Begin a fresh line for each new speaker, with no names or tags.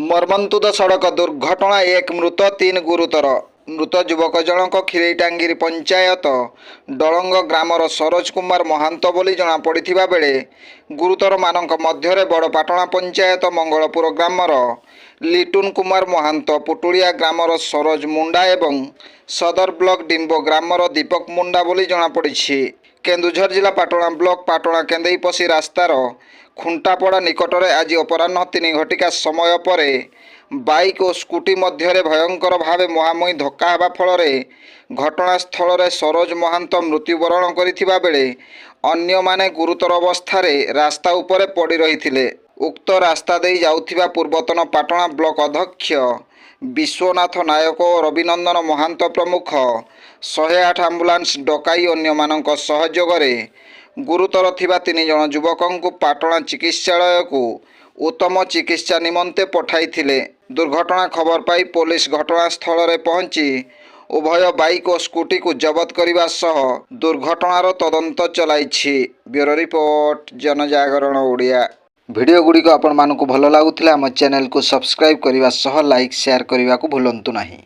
मर्मन्तुद सड़क दुर्घटना एक मृत तीन गुरुतर। मृत युवक जनक खिरेईटांगिरी पंचायत डलंग ग्रामर सरोज कुमार महांत बोली जनापड़ा बेले गुरुतर मानक मध्य बड़पाटणा पंचायत मंगलपुर ग्रामर लिटुन कुमार महांत, पुटुलिया ग्रामर सरोज मुंडा एवं सदर ब्लॉक डिंबो ग्रामर दीपक मुंडा बोली जनापड़ी। केन्दुझर जिला पाटणा ब्लॉक पाटणा केंदेईपसी रास्तार खुंटापड़ा निकटरे आज अपराह्न 3 घटिका समय पर बाइक और स्कूटी मध्य भयंकर भावे मुहांमुही धक्का हेबा फलरे घटनास्थल में सरोज महांत मृत्युवरण करिथिबा बेले अन्य माने गुरुतर अवस्था रास्ता उपरे पड़ी रही। उक्त रास्ता दे जाउथिबा पूर्वतन पाटणा ब्लॉक अध्यक्ष विश्वनाथ नायक और रविनंदन महांत प्रमुख 108 आंबुलांस डकाई अन्य मानक सहयोग गुरुतर थिबा 3 जण युवकों पाटणा चिकित्सालय को उत्तम चिकित्सा निमंते पठाइथिले। दुर्घटना खबर पाई पुलिस घटनास्थल में पहुंची उभय बाइक और स्कूटी को जबत करने सह दुर्घटनार तदंत चलाइछि। ब्यूरो रिपोर्ट, जनजागरण ओडिया। वीडियो गुड़िक आपण मानकु भल लागुथिला आम चैनल को सब्सक्राइब करने सह लाइक शेयर करने को भूलंतु नहीं।